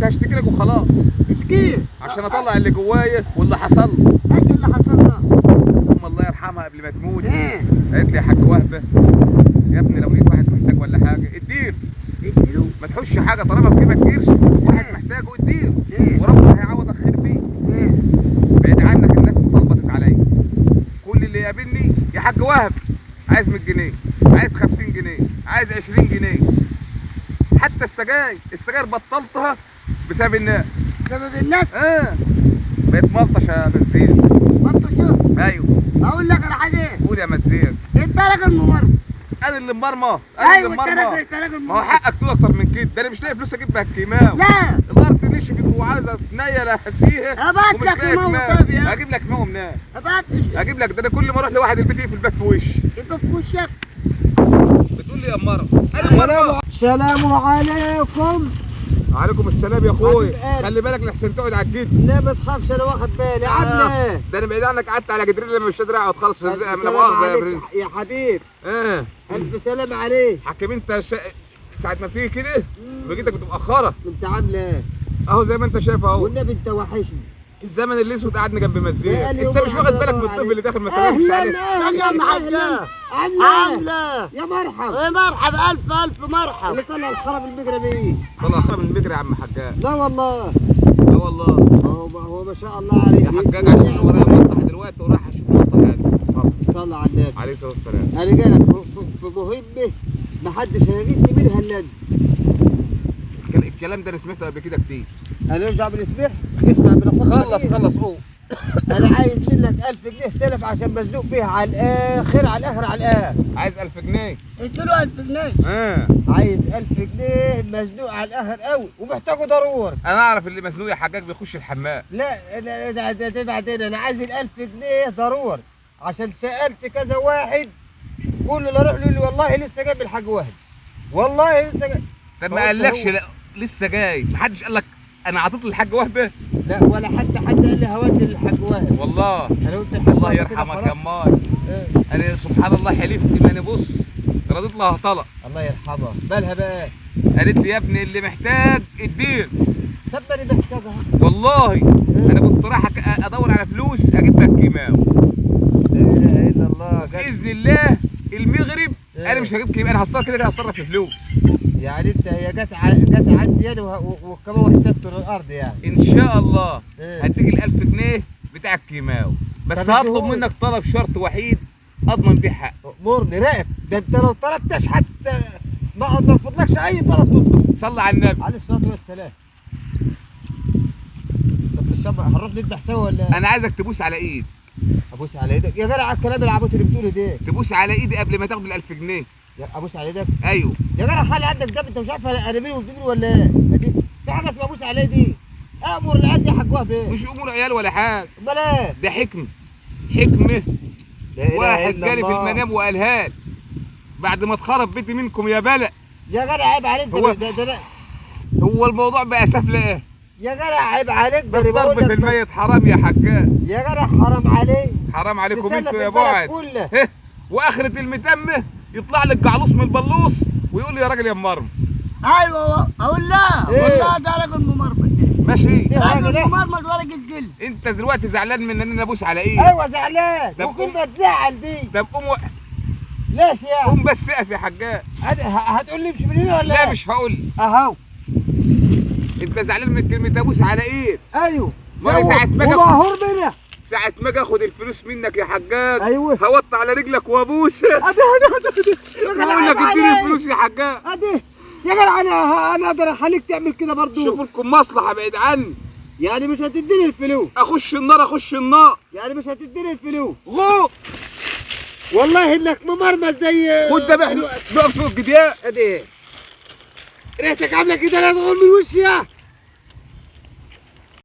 بس هشتكي لك وخلاص. اشكي عشان اطلع اللي جوايا واللي حصل. ايش اللي حصل له؟ ام الله يرحمها قبل ما تموت ايه قالت لي يا حاج وهبه يا ابني لو لقيت واحد محتاج ولا حاجه اديله. اديله. ما تحوش حاجه طالما في ما كتيرش، واحد محتاجه اديله وربنا هيعوضك خير فيه. بعيد عنك الناس اتطلبت عليا. كل اللي يقابلني يا حاج وهب عايز 100 جنيه، عايز 50 جنيه، عايز 20 جنيه. حتى السجاير بطلتها بسبب الناس. بسبب الناس؟ بقيت ملطش يا مزيك. ملطشه؟ ايوه. اقول لك على حاجه. قول يا مزيك. انت راجل ممرض. انا اللي ممرمه. ايوه انت راجل ما هو حقك تقول اكتر من كده، ده انا مش لاقي فلوس اجيب بها الكيماوي. لا الارض نشفت وعايزه تنيل اهسيها. ابعت لك كيماوي. طيب يا اجيب لك كيماوي منين؟ ابعت اجيب لك، ده انا كل ما اروح لواحد البيت يقفل الباب في وشي. يبقى في وشك. بتقول لي يا مرة انا مرة. السلام عليكم. وعليكم السلام يا اخوي. حبيب خلي بالك لحسن تقعد على الجد. لا ما تخافش انا واخد بالي. عامله ده انا بعيد عنك قعدت على جدرين لما مش قادر اقعد خالص من مؤاخذه يا برنس. يا حبيب. الف سلام عليك. حكم انت ساعة ما بتيجي كده بجيتك بتبقى مأخرة. انت عامله ايه؟ اهو زي ما انت شايف اهو. والنبي انت وحشني. الزمن اللي اسود قعدنا جنب مزيك. انت مش واخد بالك من الطفل اللي داخل ما سلمش عليك. يا محجة عامله يا مرحبا. مرحبا الف مرحبا. اللي طلع الخرب المجرى بيه. طلع الخرب المجرى يا عم حجاج. لا والله. لا والله. هو ما شاء الله عليك يا حجاج عشان ورايا مصلحة دلوقتي ورايح اشوف مصلحة ثانية. صلى على النبي عليه الصلاة والسلام. انا جايلك في مهمة محدش هيجيني منها الا انت. الكلام ده انا سمعته قبل كده كتير. انا ارجع بالاسبوع اسمع من خلص قول. انا عايز منك 1000 جنيه سلف عشان مزنوق فيها على الاخر على الاخر. عايز 1000 جنيه. قلت له 1000 جنيه. عايز 1000 جنيه مزنوق على الاخر قوي ومحتاجه ضروري. انا اعرف اللي مزنوق يا حجاج بيخش الحمام. لا ده بعدين. انا عايز ال 1000 جنيه ضروري عشان سالت كذا واحد كل اللي اروح له يقول لي والله لسه جايب الحاج وهب. والله لسه جايب. طب ما قالكش لسه جاي؟ محدش قال لك انا عطيت للحاج وهبه؟ لا ولا حتى حد قال لي هودي للحاج وهب. والله انا قلت الله يرحمك يا ماي. انا سبحان الله حلفت ان انا بص رضيت لها طلق. الله يرحمها. مالها بقى؟ قالت لي يا ابني اللي محتاج اديله. طب انا محتاجها والله. انا كنت رايح ادور على فلوس اجيب لك كيماوي. لا اله الا الله. باذن الله المغرب انا مش هجيب كيماوي، انا هصرف كده هصرف في فلوس. يعني انت هي جت عندي انا وكمان احتجت للارض يعني. ان شاء الله هديك ال 1000 جنيه بتاع الكيماوي، بس هطلب منك طلب شرط وحيد اضمن بيه حق. امرني راقب. ده انت لو طلبتش حتى ما ارفضلكش اي طلب تطلب. صلي على النبي عليه الصلاه والسلام. طب الشمع هنروح نذبح سوا ولا؟ انا عايزك تبوس على ايدي. ابوس على ايدك يا جدع على الكلام العبيط اللي بتقوله ده. تبوس على ايدي قبل ما تاخد ال 1000 جنيه. ابوس على ايدك؟ ايوه يا جدع خلي عندك دم. انت مش عارف انا مين وابن مين ولا ايه؟ في حاجه اسمها ابوس على ايدي. امر العيال دي يا حاج وهب. مش امور عيال ولا حاجه. امال ايه؟ ده حكمه. واحد جالي في المنام وقالها لي بعد ما اتخرب بيتي منكم يا بلق. يا جدع عيب عليك. هو الموضوع بقى سفله ايه؟ يا جدع عيب عليك. ده الضرب في الميت حرام يا حجاج. يا جدع حرام عليك. حرام عليكم انتوا يا بعد. واخرة المتمه يطلع لك جعلوص من البلوص ويقول لي يا راجل يا ممرمط. ايوه اقول لا والله ده راجل ممرمط. ماشي راجل ممرمط وراجل جلد. انت دلوقتي زعلان من ان انا ابوس على ايدي؟ ايوه زعلان. وكل ما تزعل دي. طب قوم وقف. ليش يعني؟ قوم بس اقف يا حجاج. هتقول لي امشي من هنا ولا لا مش هقول. اهو. انت زعلان من كلمه ابوس على ايد؟ ايوه. ما ساعة ما منها. ساعة ما اجي اخد الفلوس منك يا حجاج. ايوه. هوطي على رجلك وابوس. ادي بقول لك اديني الفلوس يا حجاج. ادي يا جدع انا اقدر اخليك تعمل كده برضه. شوفوا لكم مصلحه بعيد عني. يعني مش هتديني الفلوس. اخش النار. يعني مش هتديني الفلوس. غو والله انك ممرمط زي خد ده بقف فوق الجديان. ادي ريحتك عامله كده لا تغول من وشي.